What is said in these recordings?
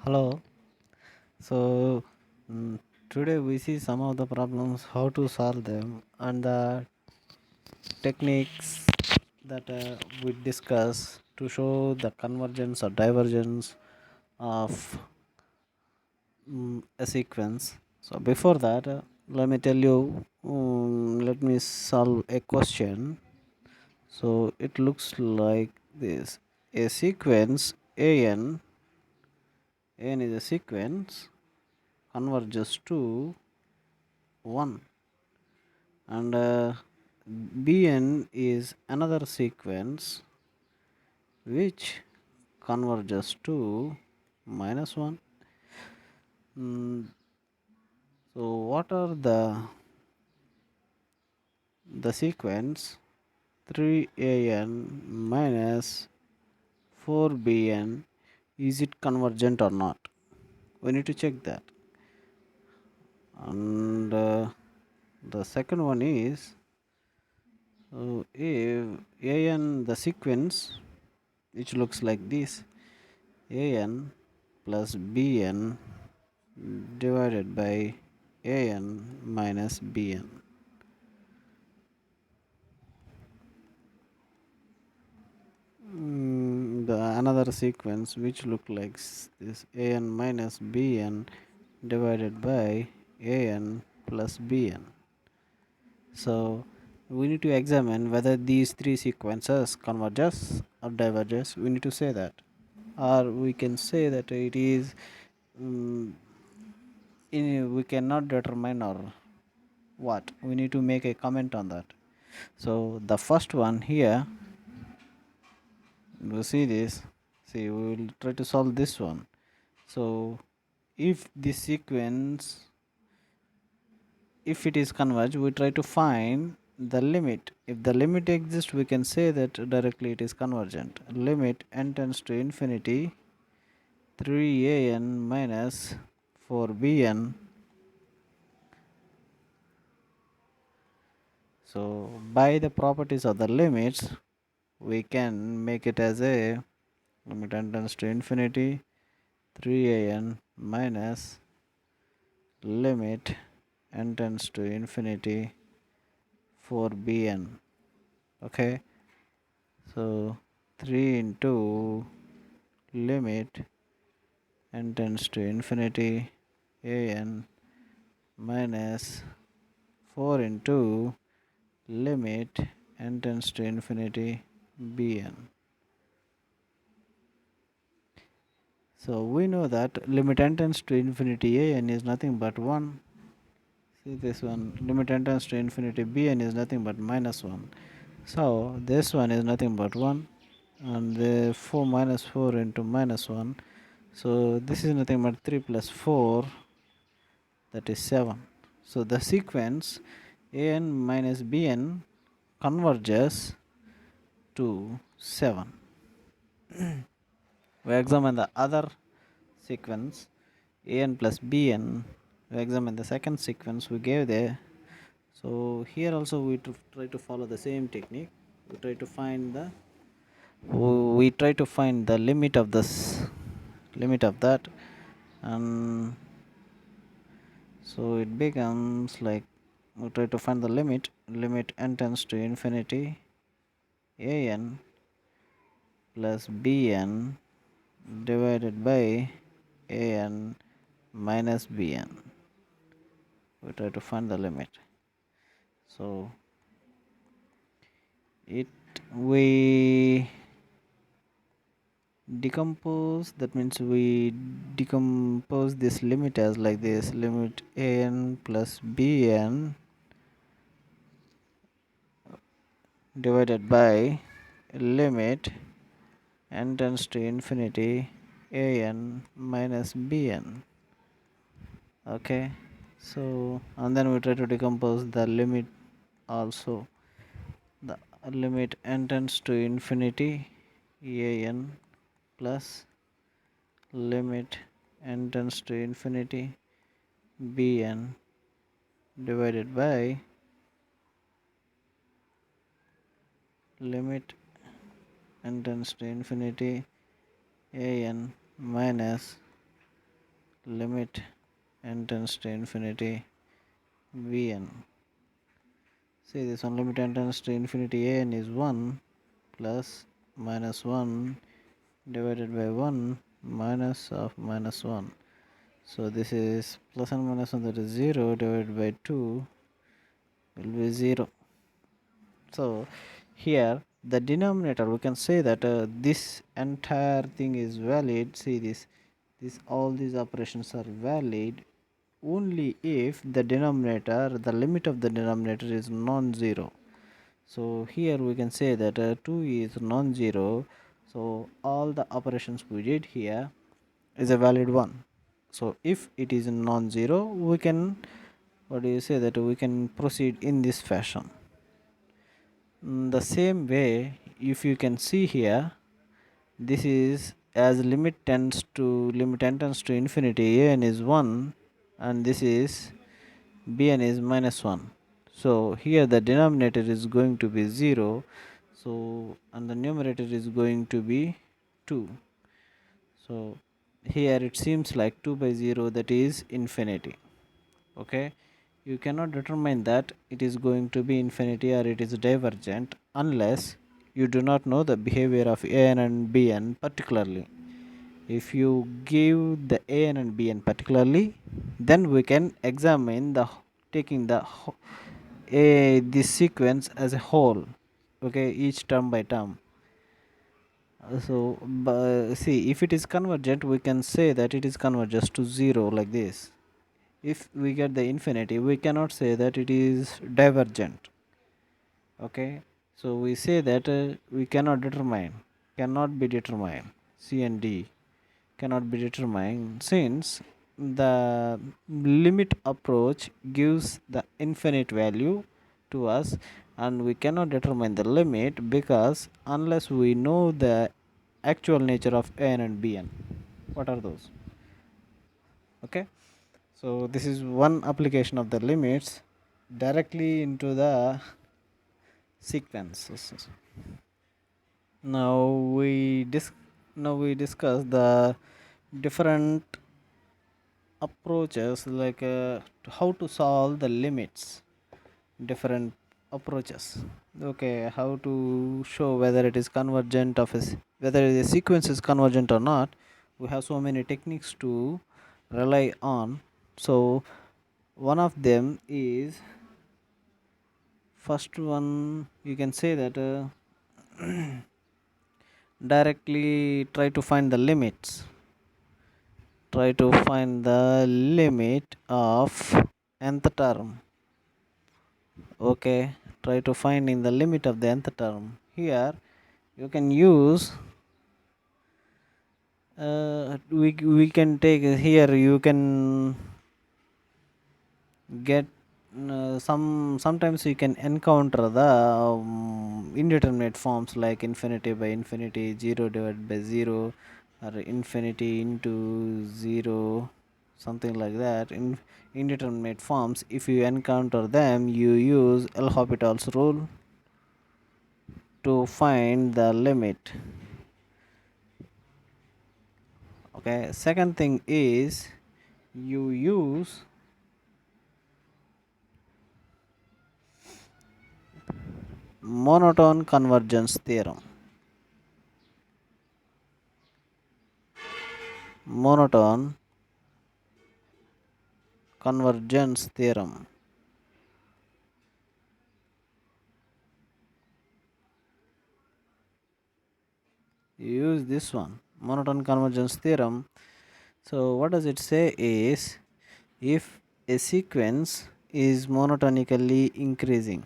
Hello. So today we see some of the problems, how to solve them, and the techniques that we discuss to show the convergence or divergence of a sequence. So before that, let me tell you. Let me solve a question. So it looks like this: a sequence an is a sequence converges to 1, and bn is another sequence which converges to -1. Mm, so what are the sequence 3an minus 4bn? Is it convergent or not? We need to check that. And the second one is, if an, the sequence which looks like this: an plus bn divided by an minus bn. The another sequence which look like this: an minus bn divided by an plus bn. So we need to examine whether these three sequences converges or diverges. We need to say that, or we can say that it is we cannot determine, or what, we need to make a comment on that. So the first one here, you see this, see, we will try to solve this one. So if this sequence, if it is converged, we try to find the limit. If the limit exists, we can say that directly it is convergent. Limit n tends to infinity 3an minus 4bn. So by the properties of the limits, we can make it as a limit n tends to infinity 3an minus limit n tends to infinity 4bn. Okay, so 3 into limit n tends to infinity an minus 4 into limit n tends to infinity bn. So we know that limit n tends to infinity an is nothing but 1. See this one, limit n tends to infinity bn is nothing but -1. So this one is nothing but 1, and the 4 minus 4 into -1. So this is nothing but 3 plus 4, that is 7. So the sequence an minus bn converges to 7. We examine the other sequence an plus bn. We examine the second sequence we gave there. So here also we try to follow the same technique. We try to find the limit of this, limit of that, and so it becomes like, we try to find the limit n tends to infinity an plus bn divided by an minus bn. We try to find the limit. So it we decompose, that means we decompose this limit as like this: limit an plus bn divided by limit n tends to infinity an minus bn. Okay, so and then we try to decompose the limit also. The limit n tends to infinity an plus limit n tends to infinity bn divided by limit n tends to infinity an minus limit n tends to infinity Vn. See this one, limit n tends to infinity an is 1 plus minus 1 divided by 1 minus of minus 1. So this is plus and minus 1, that is 0 divided by 2 will be 0. So here the denominator, we can say that this entire thing is valid. See this all these operations are valid only if the denominator, the limit of the denominator is non-zero. So here we can say that 2 is non-zero, so all the operations we did here is a valid one. So if it is non-zero, we can, what do you say, that we can proceed in this fashion. The same way, if you can see here, this is as limit n tends to infinity, an is 1 and this is bn is minus 1. So here the denominator is going to be 0, so and the numerator is going to be 2. So here it seems like 2 by 0, that is infinity. Okay, you cannot determine that it is going to be infinity or it is divergent unless you do not know the behavior of an and bn particularly. If you give the an and bn particularly, then we can examine the taking the this sequence as a whole. Okay, each term by term. So see, if it is convergent, we can say that it is converges to 0 like this. If we get the infinity, we cannot say that it is divergent. Okay, so we say that we cannot be determined, C and D cannot be determined, since the limit approach gives the infinite value to us and we cannot determine the limit, because unless we know the actual nature of an and bn, what are those? Okay, so this is one application of the limits directly into the sequences. Now we discuss the different approaches, like how to solve the limits, different approaches. Okay, how to show whether it is convergent of whether the sequence is convergent or not. We have so many techniques to rely on. So one of them is, first one, you can say that directly try to find the limits, try to find the limit of nth term. Okay, try to find in the limit of the nth term. Here you can use we can take here, you can get sometimes you can encounter the indeterminate forms like infinity by infinity, 0 divided by 0, or infinity into 0, something like that. In indeterminate forms, if you encounter them, you use L'Hopital's rule to find the limit. Okay, second thing is you use monotone convergence theorem. Monotone convergence theorem. You use this one, monotone convergence theorem. So what does it say is, if a sequence is monotonically increasing,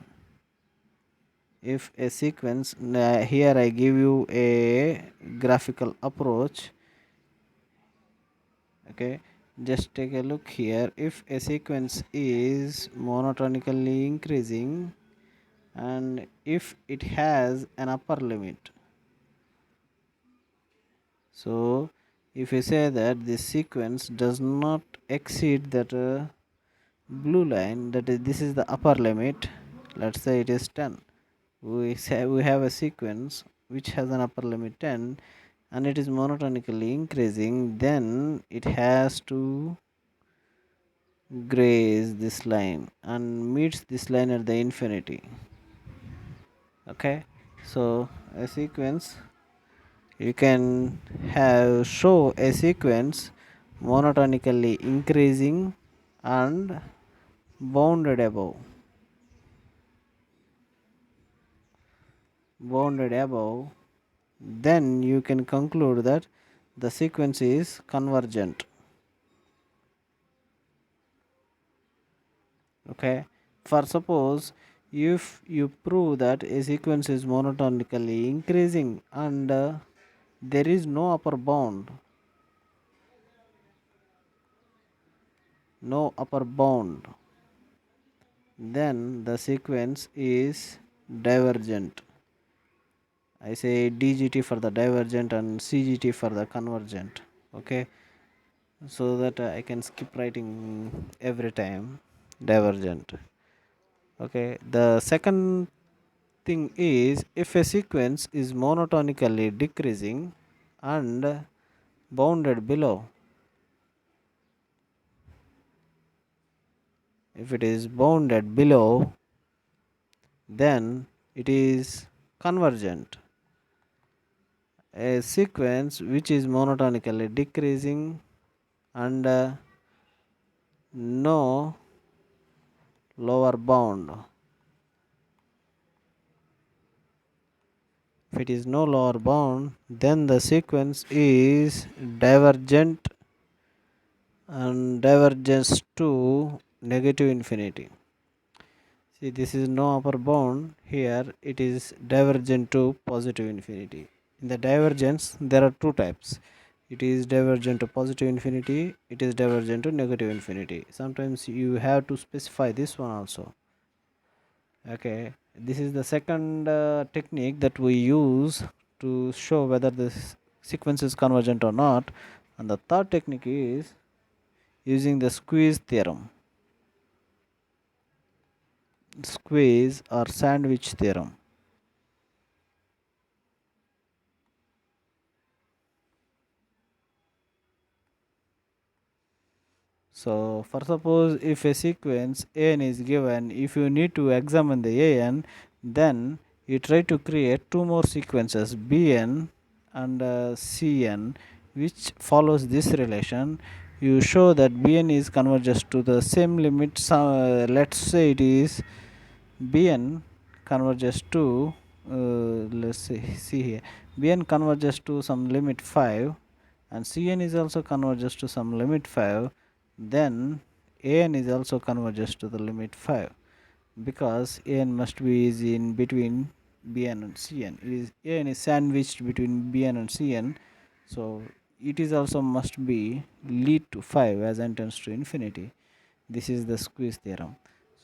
if a sequence, here I give you a graphical approach. Okay, just take a look here. If a sequence is monotonically increasing and if it has an upper limit, so if we say that this sequence does not exceed that blue line, that is, this is the upper limit, let's say it is 10. We say we have a sequence which has an upper limit 10, and it is monotonically increasing, then it has to graze this line and meets this line at the infinity. Okay, so a sequence, you can have show a sequence monotonically increasing and bounded above, then you can conclude that the sequence is convergent. Okay, for suppose if you prove that a sequence is monotonically increasing and there is no upper bound, then the sequence is divergent. I say dgt for the divergent and cgt for the convergent. Okay, so that I can skip writing every time divergent. Okay, the second thing is, if a sequence is monotonically decreasing and bounded below, if it is bounded below, then it is convergent. A sequence which is monotonically decreasing and no lower bound, if it is no lower bound, then the sequence is divergent and diverges to negative infinity. See, this is no upper bound. Here it is divergent to positive infinity. In the divergence, there are two types. It is divergent to positive infinity, it is divergent to negative infinity. Sometimes you have to specify this one also. Okay, this is the second technique that we use to show whether this sequence is convergent or not. And the third technique is using the squeeze or sandwich theorem. So for suppose if a sequence an is given, if you need to examine the an, then you try to create two more sequences bn and cn, which follows this relation. You show that bn is converges to the same limit. Let's say it is bn converges to let's see here, bn converges to some limit 5 and cn is also converges to some limit 5, then an is also converges to the limit 5, because an must be is in between bn and cn. It is an is sandwiched between bn and cn, so it is also must be lead to 5 as n tends to infinity. This is the squeeze theorem.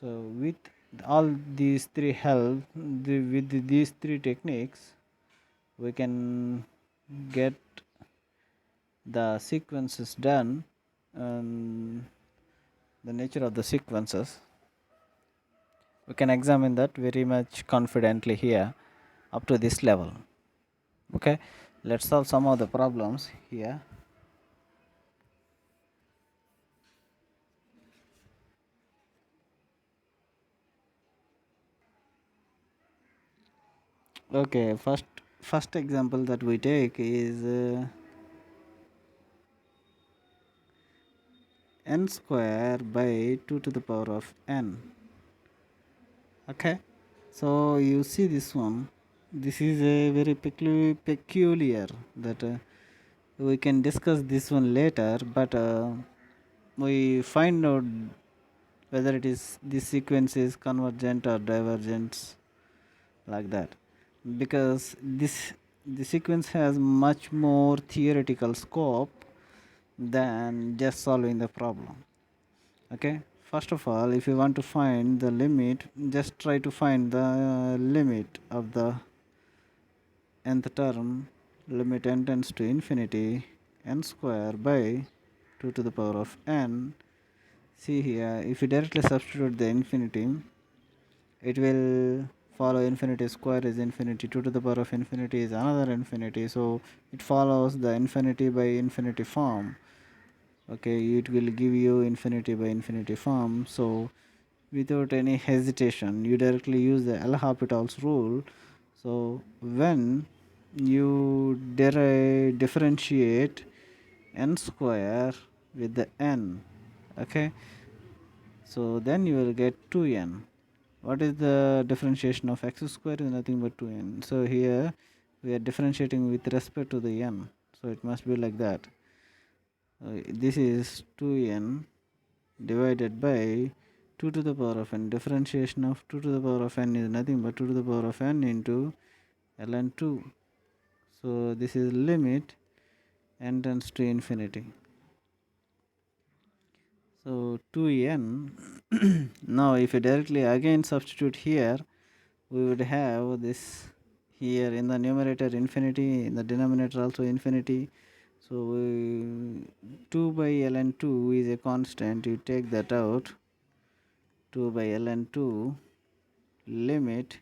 So with all these three with these three techniques, we can get the sequences done and the nature of the sequences. We can examine that very much confidently here up to this level. Okay, let's solve some of the problems here. Okay, first example that we take is n square by 2 to the power of n. Okay, so you see this one, this is a very peculiar that we can discuss this one later, but we find out whether it is this sequence is convergent or divergent, like that, because the sequence has much more theoretical scope than just solving the problem. Okay, first of all, if you want to find the limit, just try to find the limit of the nth term, limit n tends to infinity, n square by 2 to the power of n. See here, if you directly substitute the infinity, it will follow infinity square is infinity, 2 to the power of infinity is another infinity, so it follows the infinity by infinity form. Okay, it will give you infinity by infinity form. So without any hesitation you directly use the L'Hopital's rule. So when you differentiate n square with the n, okay, so then you will get 2n. What is the differentiation of x square? Is nothing but 2n. So here we are differentiating with respect to the n, so it must be like that. This is 2n divided by 2 to the power of n. Differentiation of 2 to the power of n is nothing but 2 to the power of n into ln 2. So this is limit n tends to infinity. So 2n. Now if you directly again substitute here, we would have this here in the numerator infinity, in the denominator also infinity. So 2 by ln 2 is a constant, you take that out. 2 by ln 2 limit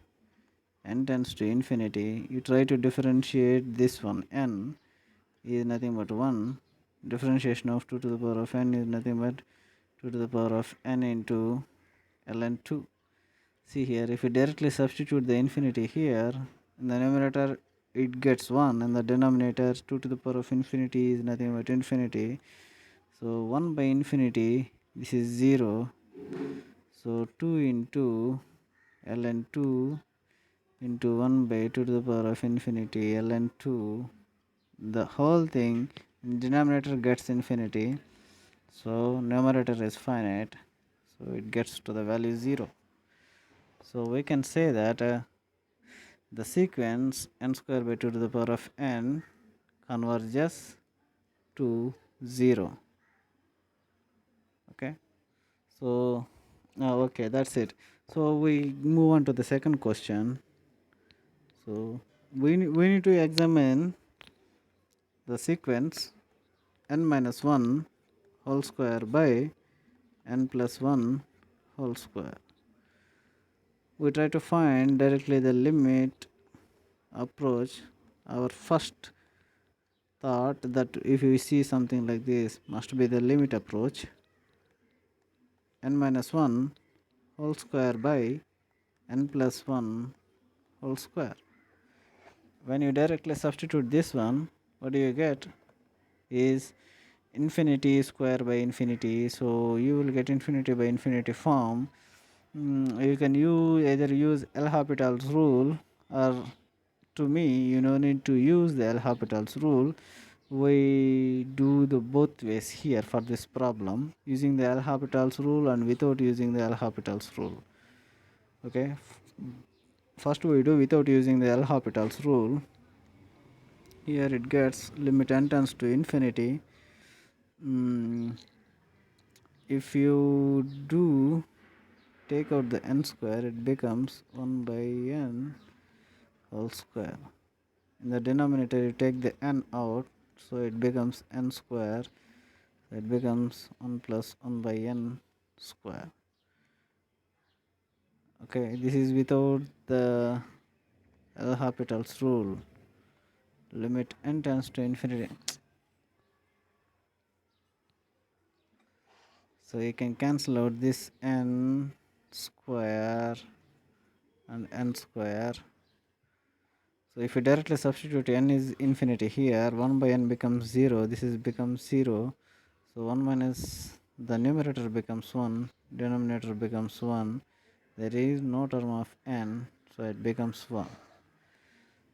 n tends to infinity. You try to differentiate this one, n is nothing but 1. Differentiation of 2 to the power of n is nothing but 2 to the power of n into ln 2. See here, if you directly substitute the infinity here, in the numerator it gets 1, and the denominator 2 to the power of infinity is nothing but infinity. So 1 by infinity, this is 0. So 2 into ln 2 into 1 by 2 to the power of infinity ln 2. The whole thing in denominator gets infinity. So numerator is finite. So it gets to the value 0. So we can say that the sequence n square by 2 to the power of n converges to 0. Okay. So okay, that's it. So we move on to the second question. So we need to examine the sequence n minus 1 whole square by n plus 1 whole square. We try to find directly the limit approach. Our first thought that if you see something like this must be the limit approach. N minus 1 whole square by n plus 1 whole square. When you directly substitute this one, what do you get is infinity square by infinity. So you will get infinity by infinity form. You can either use L'Hopital's rule, or to me you no need to use the L'Hopital's rule. We do the both ways here for this problem, using the L'Hopital's rule and without using the L'Hopital's rule. Okay, first we do without using the L'Hopital's rule. Here it gets limit n tends to infinity. If you do take out the n square, it becomes 1 by n whole square. In the denominator you take the n out, so it becomes n square. So it becomes 1 plus 1 by n square. Okay, this is without the L'Hopital's rule. Limit n tends to infinity. So you can cancel out this n square and n square. So if you directly substitute n is infinity here, 1 by n becomes 0. This is becomes 0. So 1 minus the numerator becomes 1, denominator becomes 1. There is no term of n, so it becomes 1.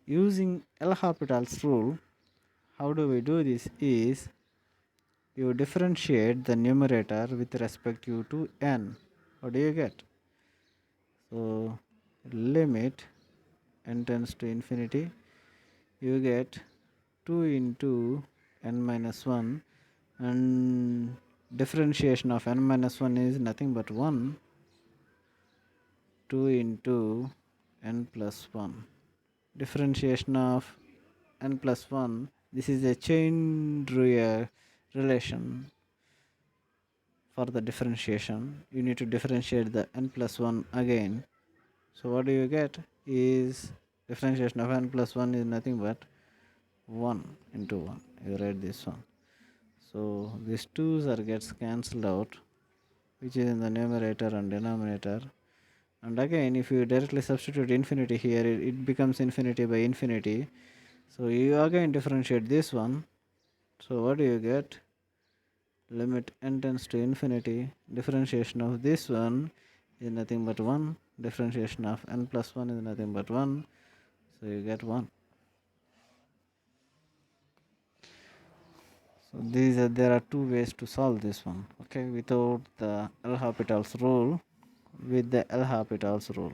Using L'Hopital's rule, how do we do this is you differentiate the numerator with respect to n. What do you get? So limit n tends to infinity, you get 2 into n minus 1, and differentiation of n minus 1 is nothing but 1. 2 into n plus 1. Differentiation of n plus 1, this is a chain relation for the differentiation. You need to differentiate the n plus 1 again. So what do you get is differentiation of n plus 1 is nothing but 1 into 1. You write this one. So these 2's are gets cancelled out, which is in the numerator and denominator. And again, if you directly substitute infinity here, it becomes infinity by infinity. So you again differentiate this one. So what do you get? Limit n tends to infinity. Differentiation of this one is nothing but 1. Differentiation of n plus 1 is nothing but 1. So you get 1. So there are two ways to solve this one. Okay, without the L'Hopital's rule, with the L'Hopital's rule.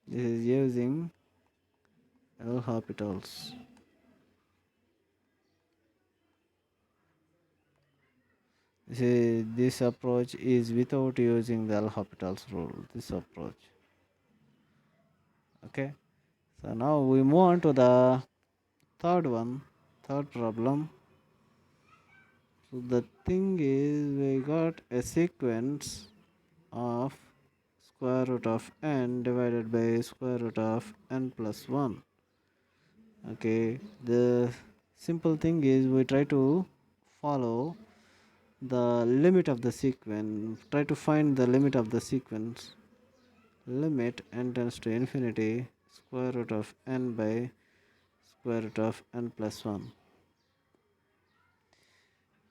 This is using L'Hopital's. This approach is without using the L'Hopital's rule. This approach. Okay. So now we move on to the third problem. So the thing is, we got a sequence of square root of n divided by square root of n plus 1. Okay, the simple thing is we try to follow the limit of the sequence, try to find the limit of the sequence. Limit n tends to infinity square root of n by square root of n plus 1.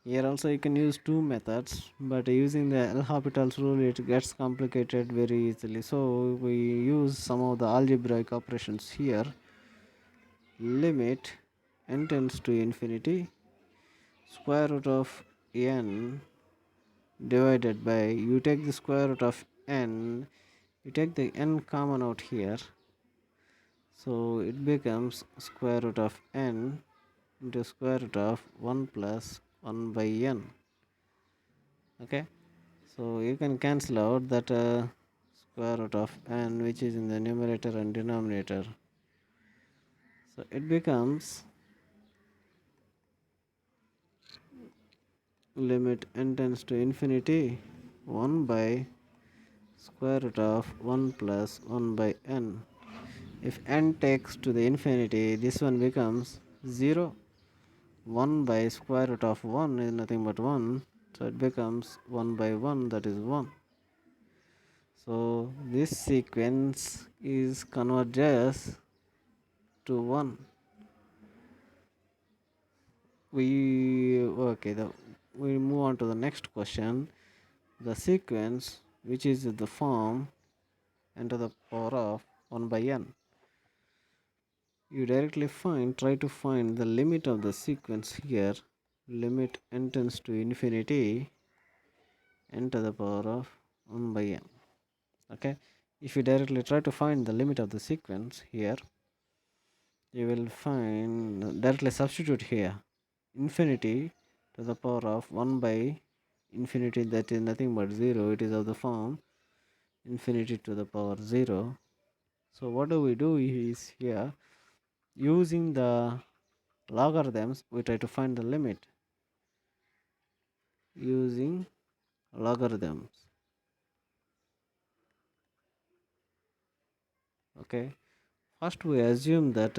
Here also you can use two methods, but using the L'Hopital's rule it gets complicated very easily. So we use some of the algebraic operations here. Limit n tends to infinity square root of n divided by, you take the square root of n, you take the n common out here, so it becomes square root of n into square root of 1 plus 1 by n. Okay, so you can cancel out that square root of n which is in the numerator and denominator, so it becomes limit n tends to infinity 1 by square root of 1 plus 1 by n. If n takes to the infinity, this one becomes 0. 1 by square root of 1 is nothing but 1, so it becomes 1 by 1, that is 1. So this sequence is converges to 1. We move on to the next question. The sequence which is the form n to the power of 1 by n. You directly try to find the limit of the sequence here. Limit n tends to infinity n to the power of 1 by n. Okay, if you directly try to find the limit of the sequence here, you will find, directly substitute here, infinity to the power of 1 by infinity, that is nothing but 0. It is of the form infinity to the power 0. So what do we do is here, using the logarithms, we try to find the limit using logarithms. Okay, first we assume that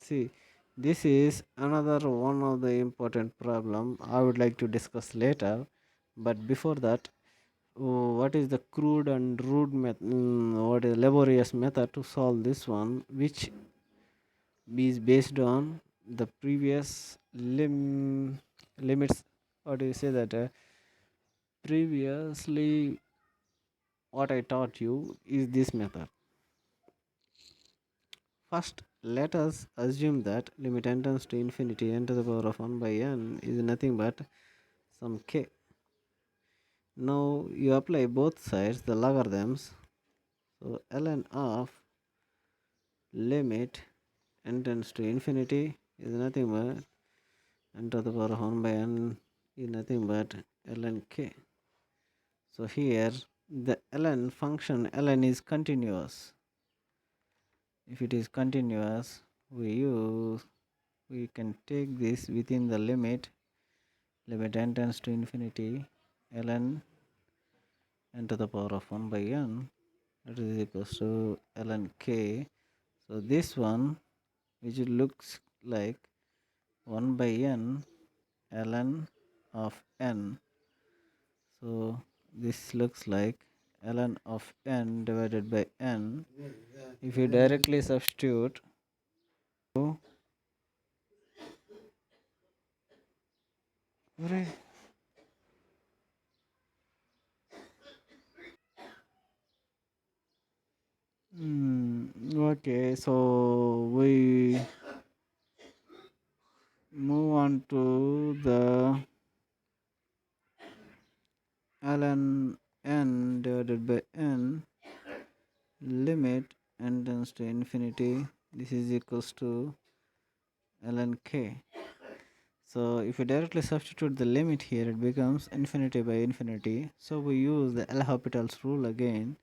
see, this is another one of the important problem I would like to discuss later, but before that, what is the crude and rude method, what is laborious method to solve this one, which is based on the previous limits, or do you say that previously what I taught you is this method. First, let us assume that limit n tends to infinity n to the power of 1 by n is nothing but some k. Now you apply both sides the logarithms. So ln of limit n tends to infinity is nothing but n to the power of 1 by n is nothing but ln k. So here the ln function ln is continuous. If it is continuous, we can take this within the limit n tends to infinity ln n to the power of 1 by n, that is equals to ln k. So this one, which looks like 1 by n ln of n. So this looks like ln of n divided by n. If you directly substitute, okay, so we move on to the ln n divided by n, limit n tends to infinity. This is equals to ln k. So if you directly substitute the limit here, it becomes infinity by infinity. So we use the L'Hopital's rule again.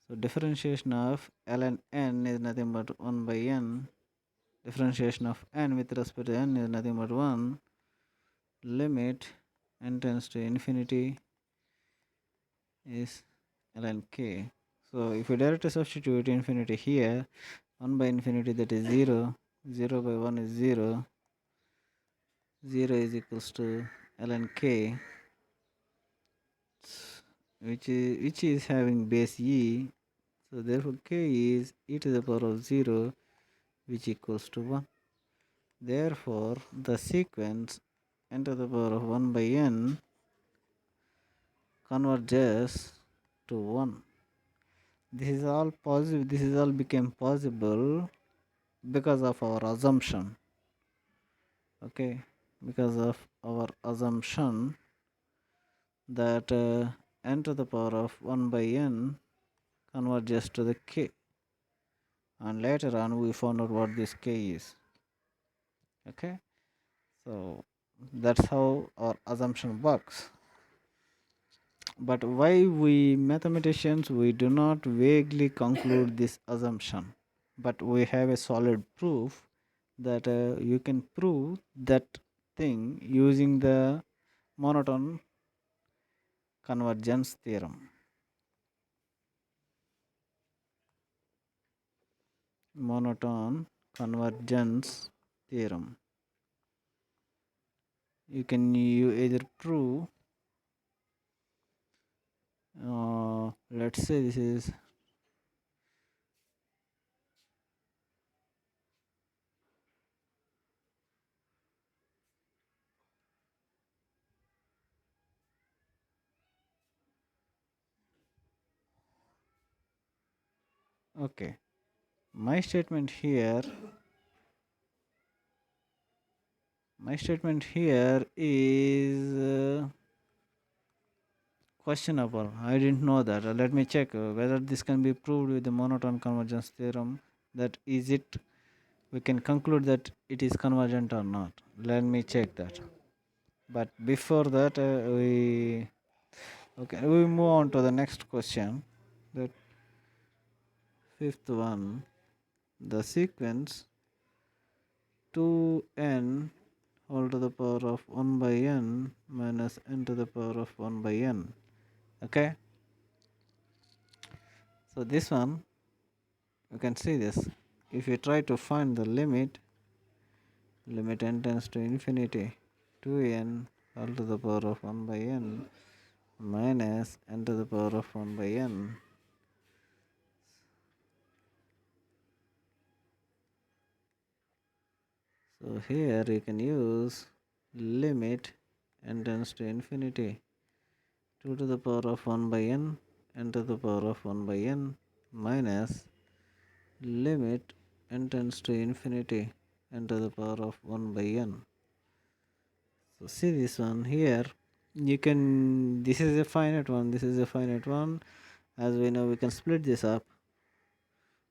So differentiation of ln n is nothing but 1 by n. Differentiation of n with respect to n is nothing but 1. Limit n tends to infinity is ln k. So if you directly substitute infinity here, 1 by infinity, that is 0, 0 by 1 is 0, 0 is equals to ln k, which is having base e. So therefore k is e to the power of 0, which equals to 1. Therefore the sequence n to the power of 1 by n converges to 1. This is all possible. This is all became possible because of our assumption. Okay, because of our assumption that n to the power of 1 by n converges to the k, and later on we found out what this k is. Okay, so that's how our assumption works. But why we mathematicians, we do not vaguely conclude this assumption, but we have a solid proof that you can prove that thing using the monotone convergence theorem. Monotone convergence theorem. You either prove, let's say this is okay. My statement here is questionable. I didn't know that. Let me check whether this can be proved with the monotone convergence theorem. That is it. We can conclude that it is convergent or not. Let me check that. But before that, we move on to the next question. The fifth one, the sequence 2n all to the power of 1 by n minus n to the power of 1 by n. Okay, so this one, you can see this. If you try to find the limit n tends to infinity, 2n all to the power of 1 by n minus n to the power of 1 by n. So here you can use limit n tends to infinity, 2 to the power of 1 by n to the power of 1 by n minus limit n tends to infinity to the power of 1 by n. So see this one here, this is a finite one, this is a finite one. As we know, we can split this up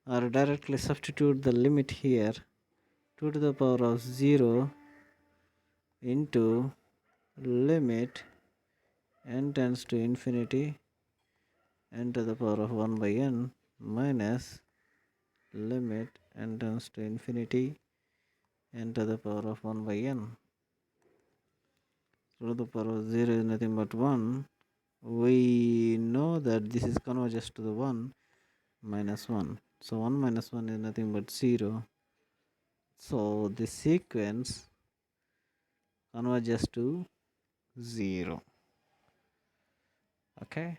or directly substitute the limit here, 2 to the power of 0 into limit n tends to infinity to the power of 1 by n minus limit n tends to infinity to the power of 1 by n. To the power of 0 is nothing but 1. we know that this is converges to the 1 minus 1. So 1 minus 1 is nothing but 0. So this sequence converges to 0. Okay.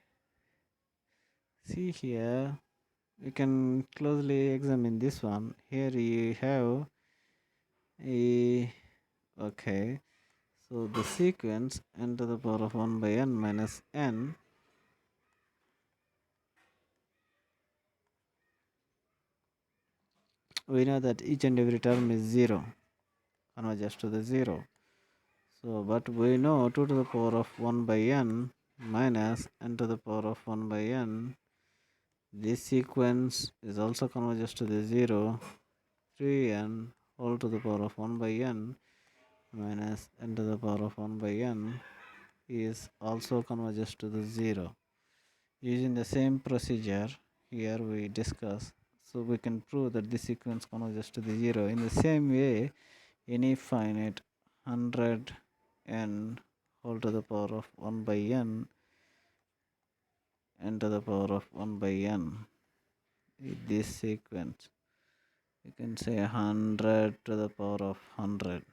See here, you can closely examine this one. Here you have a, okay, so the sequence n to the power of 1 by n minus n, we know that each and every term is 0, converges to the 0. So, but we know 2 to the power of 1 by n minus n to the power of 1 by n, this sequence is also converges to the 0. 3n whole to the power of 1 by n minus n to the power of 1 by n is also converges to the 0. Using the same procedure here we discuss, so we can prove that this sequence converges to the 0. In the same way, any finite 100 n whole to the power of 1 by n to the power of 1 by n, this sequence, you can say 100 to the power of 100,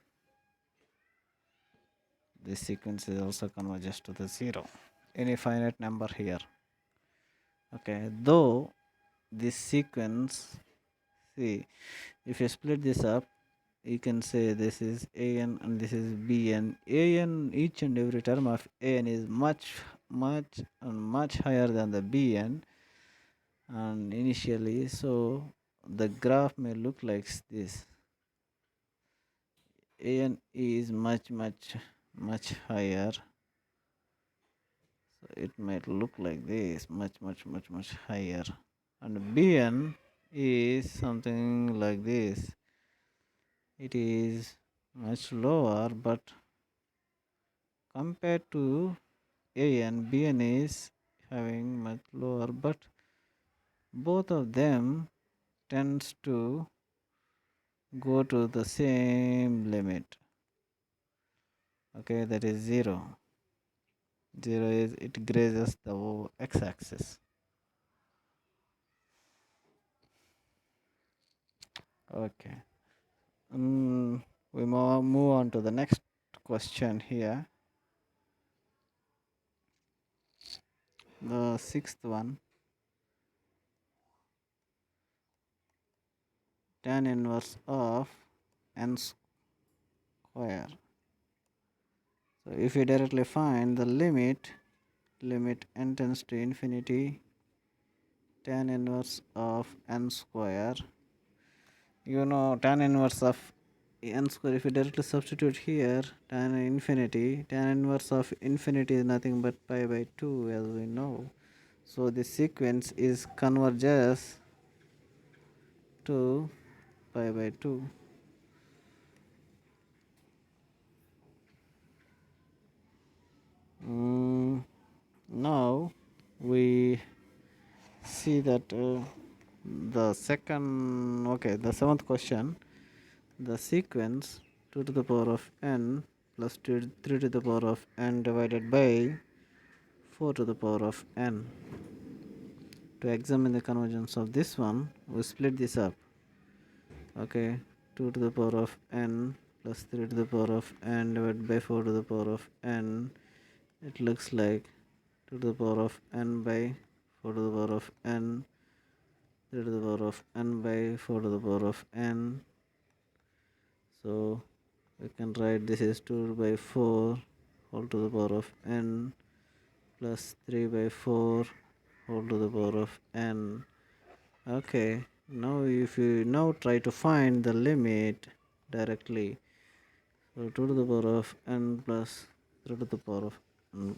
this sequence is also converges to the 0. Any finite number here. Okay, though this sequence, see, if you split this up, you can say this is an and this is bn. An, each and every term of an is much higher than the bn, and initially, so the graph may look like this. An is much higher, so it might look like this, much higher, and bn is something like this. It is much lower, but compared to an, bn is having much lower, but both of them tends to go to the same limit. Okay, that is 0. 0 is it grazes the x-axis. Okay. We move on to the next question here. The sixth one, tan inverse of n square. So if you directly find the limit n tends to infinity, tan inverse of n square, you know tan inverse of n square, if you directly substitute here tan inverse of infinity is nothing but pi by 2, as we know. So the sequence is converges to pi by 2. Now we see that the seventh question, the sequence 2 to the power of n plus 3 to the power of n divided by 4 to the power of n. To examine the convergence of this one, we split this up. Okay, 2 to the power of n plus 3 to the power of n divided by 4 to the power of n, it looks like 2 to the power of n by 4 to the power of n, 3 to the power of n by 4 to the power of n. So we can write this is 2 by 4 whole to the power of n plus 3 by 4 whole to the power of n. Okay, now if you now try to find the limit directly, so 2 to the power of n plus 3 to the power of n,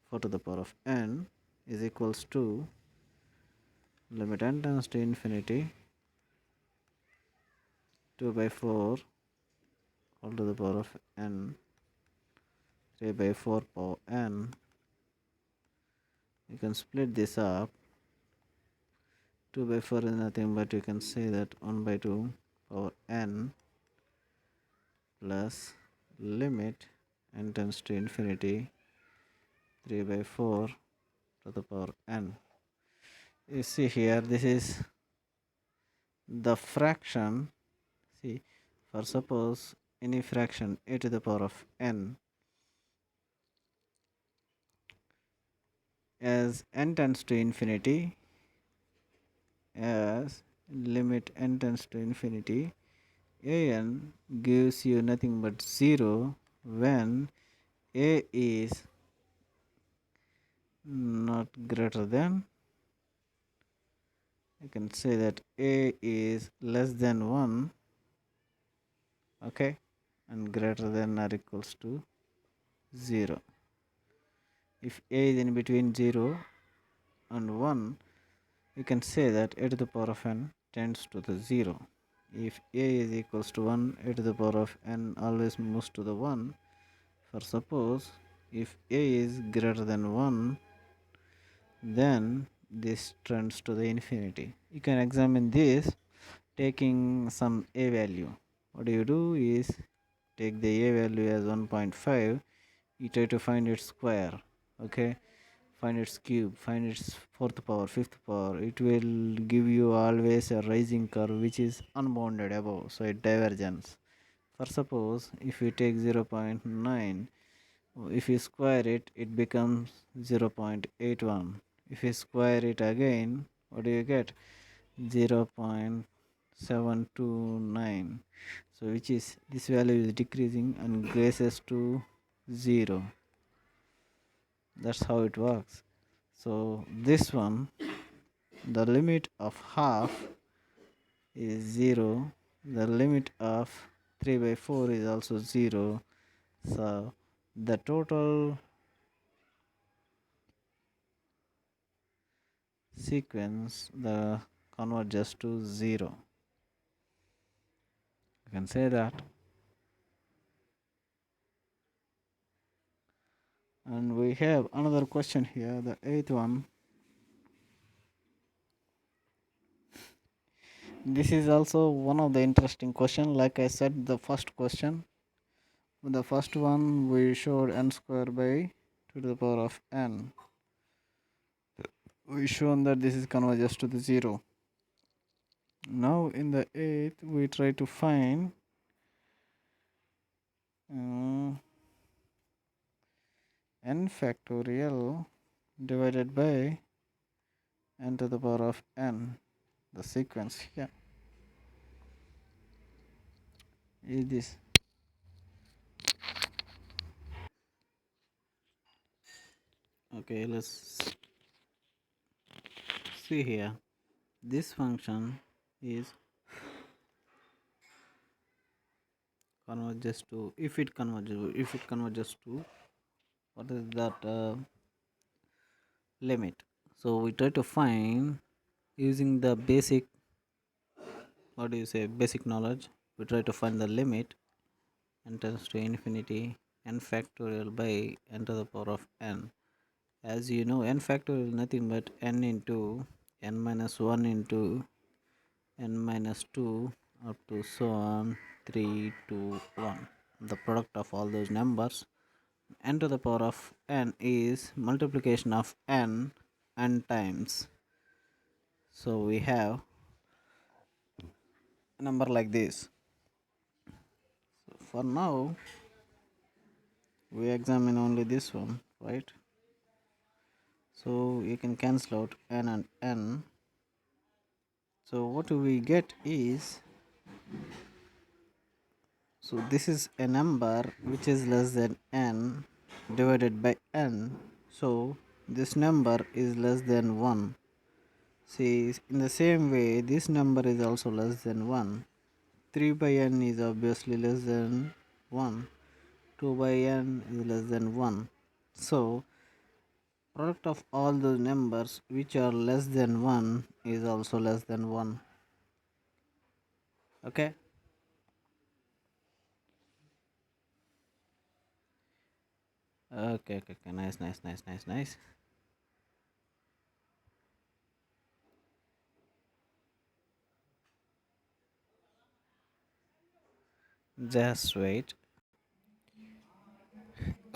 4 to the power of n is equals to limit n tends to infinity 2 by 4 whole to the power of n 3 by 4 power n. You can split this up. 2 by 4 is nothing but you can say that 1 by 2 power n plus limit n tends to infinity 3 by 4 to the power n. You see here, this is the fraction. See, for suppose any fraction a to the power of n, as n tends to infinity, as limit n tends to infinity, an gives you nothing but 0 when a is not greater than, you can say that a is less than 1, okay, and greater than or equals to 0. If a is in between 0 and 1, you can say that a to the power of n tends to the 0. If a is equals to 1, a to the power of n always moves to the 1. For suppose if a is greater than 1, then this trends to the infinity. You can examine this taking some a value. What you do is take the a value as 1.5, you try to find its square, okay, find its cube, find its fourth power, fifth power. It will give you always a rising curve which is unbounded above, so it divergence. For suppose if we take 0.9, if you square it, it becomes 0.81. If you square it again, what do you get? 0.729. So which is, this value is decreasing and graces to 0. That's how it works. So this one, the limit of half is 0. The limit of 3 by 4 is also 0. So the total sequence the converges to 0. You can say that. And we have another question here, the eighth one. This is also one of the interesting question. Like I said, the first question, the first one we showed n square by 2 to the power of n. We shown that this is converges to the 0. Now in the eighth we try to find n factorial divided by n to the power of n. The sequence here is this. Okay, let's see here. This function is converges to, if it converges to, what is that limit. So we try to find using the basic, what do you say, basic knowledge. We try to find the limit n tends to infinity n factorial by n to the power of n. As you know, n factorial is nothing but n into n minus 1 into n minus 2 up to so on 3 to 1. The product of all those numbers, n to the power of n is multiplication of n times. So we have a number like this. So for now we examine only this one, right? So you can cancel out n and n. So what we get is, so this is a number which is less than n divided by n. So this number is less than 1. See, in the same way, this number is also less than 1. 3 by n is obviously less than 1. 2 by n is less than 1. So, product of all those numbers which are less than 1 is also less than 1. Okay? Okay. Nice. Just wait.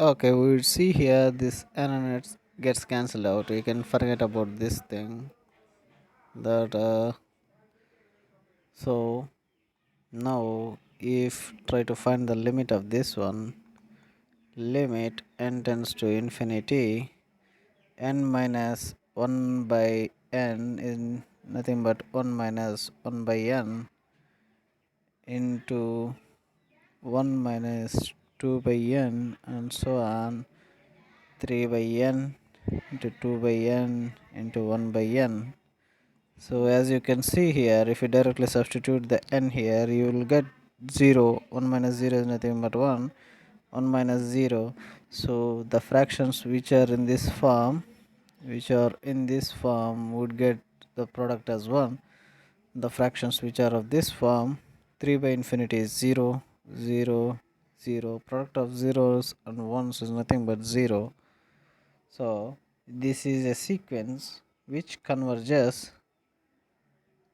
Okay, we will see here this n and it gets cancelled out. You can forget about this thing that so now if try to find the limit of this one, limit n tends to infinity, n minus 1 by n is nothing but 1 minus 1 by n into 1 minus 2 by n and so on, 3 by n into 2 by n into 1 by n. So as you can see here, if you directly substitute the n here, you will get 0. 1 minus 0 is nothing but 1. 1 minus 0. So the fractions which are in this form would get the product as 1. The fractions which are of this form, 3 by infinity is 0, 0, 0. Product of zeros and ones is nothing but 0. So this is a sequence which converges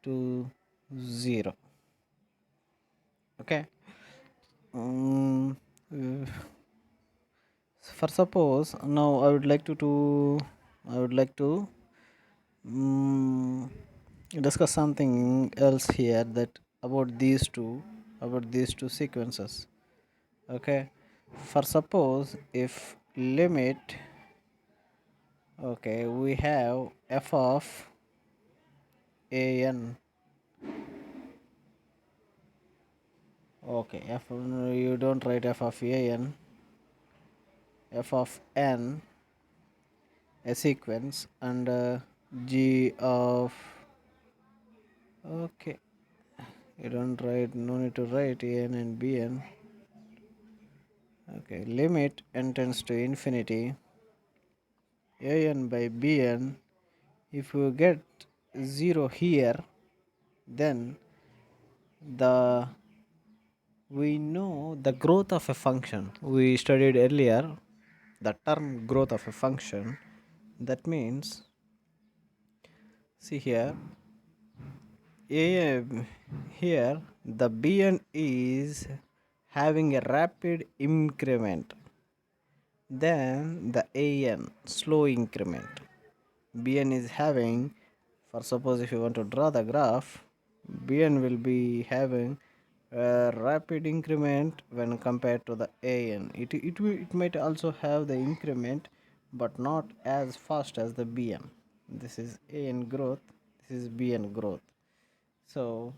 to 0. Okay. Um, uh, for suppose now I would like to um, discuss something else here, that about these two sequences. Okay, for suppose if limit, okay, we have f of an, okay, f, you don't write f of an, f of n, a sequence, and g of, okay, you don't write, no need to write an and bn. Okay, limit n tends to infinity, an by bn. If you get 0 here, then the we know the growth of a function we studied earlier, the term growth of a function. That means, see here, a here the bn is having a rapid increment, then the an slow increment. Bn is having, for suppose if you want to draw the graph, Bn will be having a rapid increment when compared to the An. It might also have the increment, but not as fast as the Bn. This is An growth, this is Bn growth. So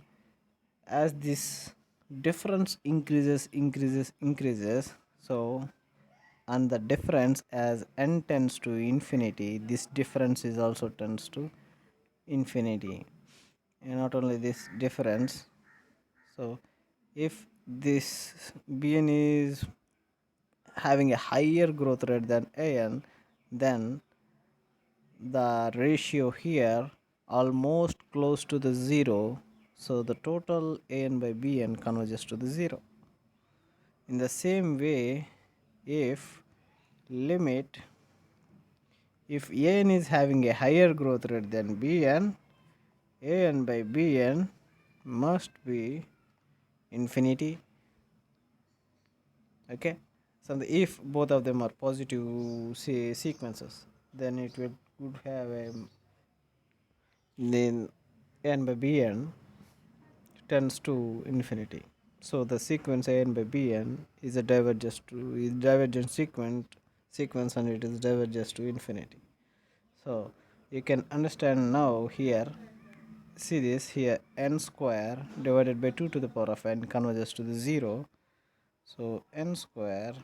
as this difference increases, so, and the difference as n tends to infinity, this difference is also tends to infinity. And not only this difference, so if this bn is having a higher growth rate than an, then the ratio here almost close to the 0, so the total an by bn converges to the 0. In the same way, if limit, if an is having a higher growth rate than bn, an by bn must be infinity. Okay, so if both of them are positive sequences, then it would have a, then n by bn tends to infinity. So the sequence an by bn is a divergent sequence and it is diverges to infinity. So you can understand now here, see this here, n square divided by 2 to the power of n converges to the 0. So n square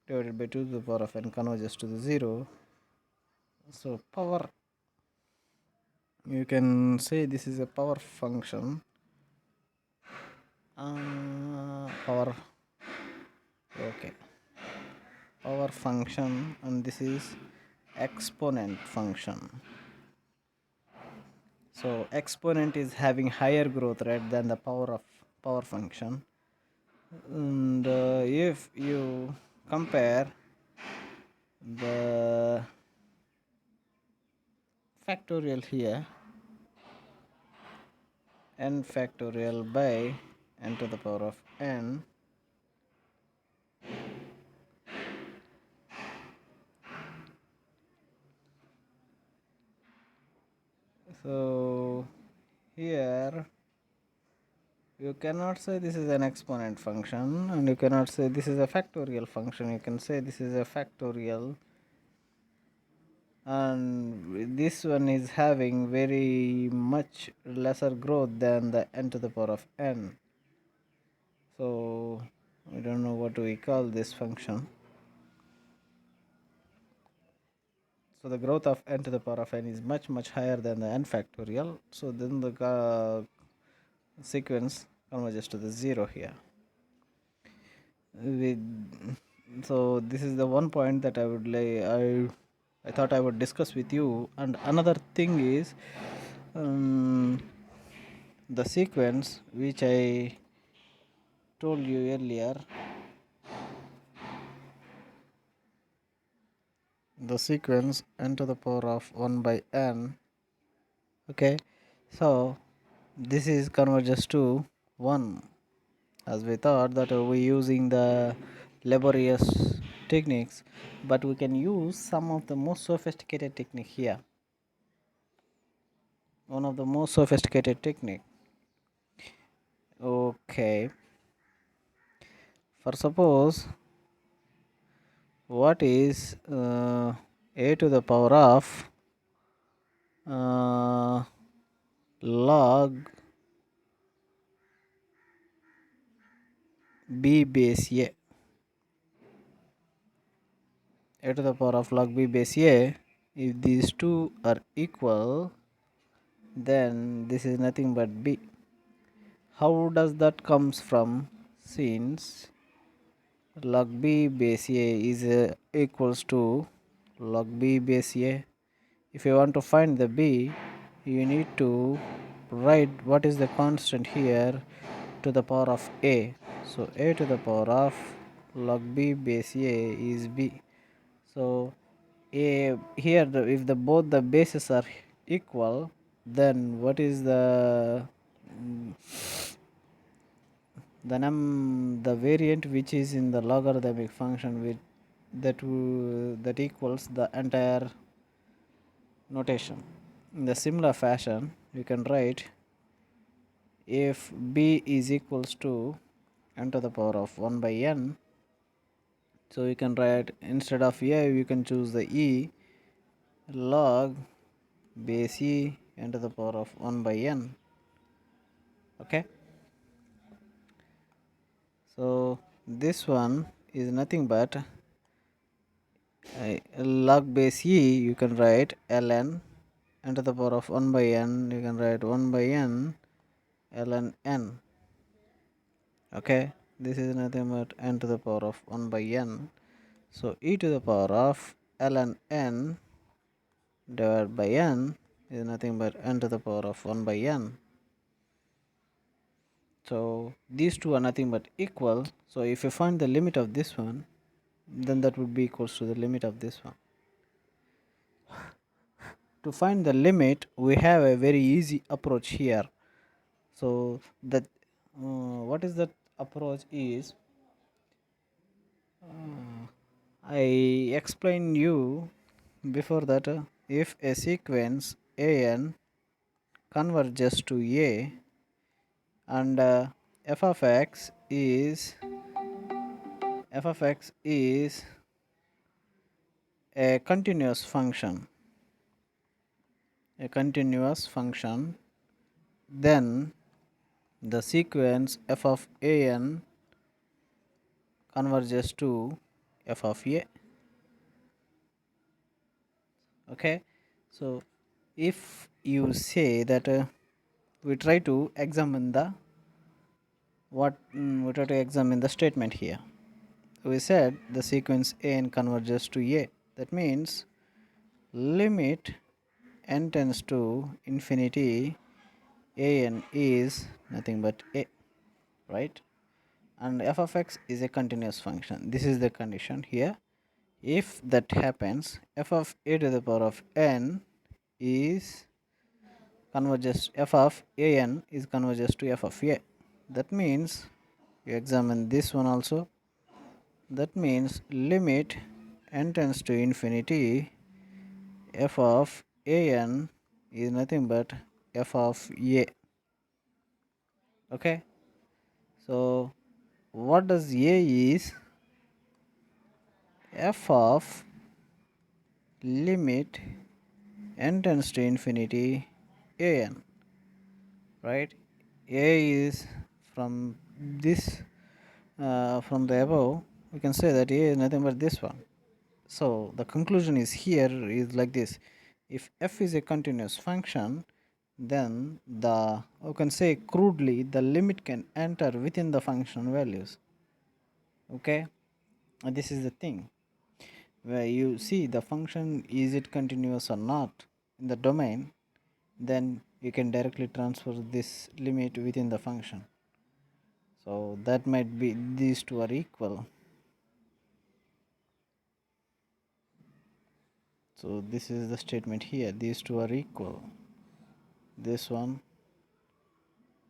divided by 2 to the power of n converges to the 0. So power, you can say this is a power function, power, okay, power function, and this is exponent function. So exponent is having higher growth rate than the power function, and if you compare the factorial here, n factorial by n to the power of n, So here you cannot say this is an exponent function, and you cannot say this is a factorial function. You can say this is a factorial, and this one is having very much lesser growth than the n to the power of n. So we don't know what we call this function. So the growth of n to the power of n is much higher than the n factorial. So then the sequence converges to the 0 here. So this is the one point that I would I thought I would discuss with you. And another thing is the sequence which I told you earlier. The sequence n to the power of 1 by n. Okay, so this is converges to 1, as we thought that we using the laborious techniques, but we can use some of the most sophisticated technique here. One of the most sophisticated technique. Okay, for suppose what is a to the power of log b base a to the power of log b base a. If these two are equal, then this is nothing but b. How does that comes from? Since log b base a is equals to log b base a. If you want to find the b, you need to write what is the constant here to the power of a. So a to the power of log b base a is b. So a here if the both the bases are equal, then what is the variant which is in the logarithmic function with that equals the entire notation. In the similar fashion, you can write if b is equals to n to the power of 1 by n. So you can write instead of a, you can choose the e log base e n to the power of 1 by n. Okay, so this one is nothing but log base e, you can write ln n to the power of 1 by n, you can write 1 by n ln n. Okay, this is nothing but n to the power of 1 by n. So e to the power of ln n divided by n is nothing but n to the power of 1 by n. So these two are nothing but equal. So if you find the limit of this one, then that would be equals to the limit of this one. To find the limit, we have a very easy approach here. So that what is that approach is, I explained you before that if a sequence an converges to a and f of x is a continuous function, then the sequence f of an converges to f of a. Okay, so if you say that we try to examine the statement here. We said the sequence n converges to a. That means limit n tends to infinity, an is nothing but a, right? And f of x is a continuous function. This is the condition here. If that happens, f of a to the power of n is converges, f of an is converges to f of a. That means you examine this one also. That means limit n tends to infinity, f of an is nothing but f of a. Okay, so what does a is? F of limit n tends to infinity a n, right? A is from this, from the above, we can say that a is nothing but this one. So the conclusion is here is like this: if f is a continuous function, then the, you can say crudely, the limit can enter within the function values. Okay, and this is the thing where you see the function, is it continuous or not in the domain, then you can directly transfer this limit within the function. So that might be these two are equal. So this is the statement here, these two are equal, this one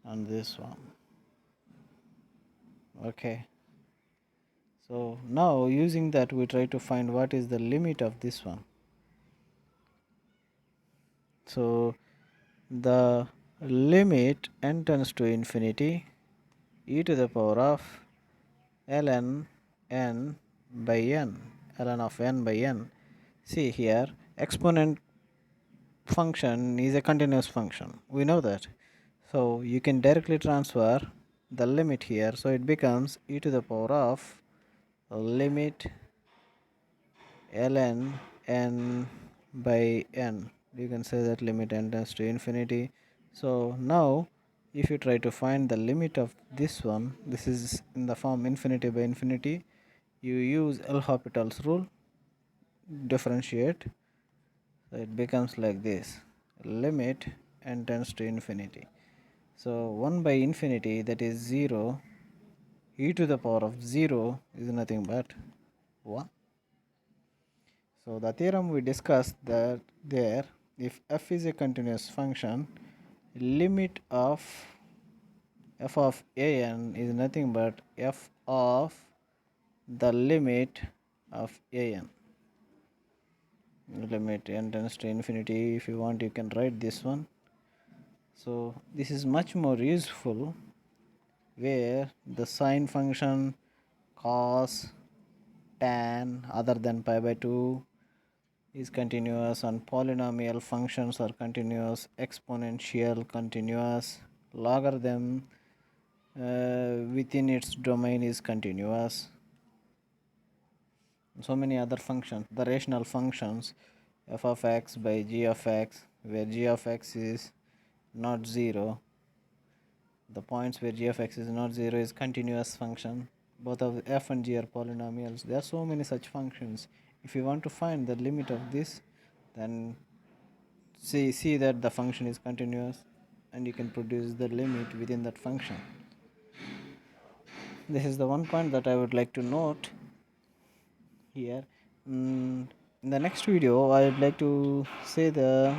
and this one. Okay, so now using that we try to find what is the limit of this one. So the limit n tends to infinity e to the power of ln n by n, ln of n by n. See here, exponent function is a continuous function, we know that. So you can directly transfer the limit here, so it becomes e to the power of limit ln n by n. You can say that limit n tends to infinity. So now if you try to find the limit of this one, this is in the form infinity by infinity, you use L'Hopital's rule, differentiate, so it becomes like this: limit n tends to infinity. So 1 by infinity, that is 0, e to the power of 0 is nothing but 1. So the theorem we discussed that there, if f is a continuous function, limit of f of a n is nothing but f of the limit of a n. Limit n tends to infinity, if you want you can write this one. So this is much more useful, where the sine function, cos, tan other than pi by 2 is continuous, and polynomial functions are continuous, exponential continuous, logarithm within its domain is continuous, so many other functions, the rational functions, f of x by g of x, where g of x is not 0, the points where g of x is not 0 is continuous function. Both of f and g are polynomials. There are so many such functions. If you want to find the limit of this, then see that the function is continuous, and you can produce the limit within that function. This is the one point that I would like to note here. In the next video I would like to say there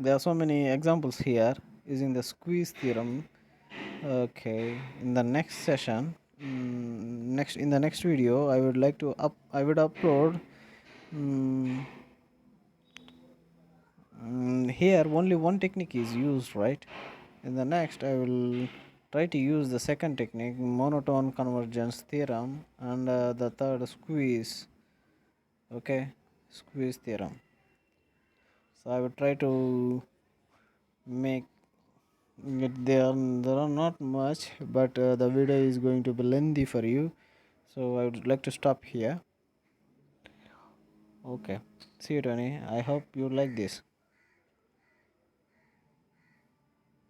are so many examples here using the squeeze theorem. Okay, in the next session, in the next video I would like to I would upload here only one technique is used, right? In the next I will try to use the second technique, monotone convergence theorem, and the third squeeze. Okay, squeeze theorem. So I will try to make it, there are not much, but the video is going to be lengthy for you, so I would like to stop here. Okay, see you Tony, I hope you like this.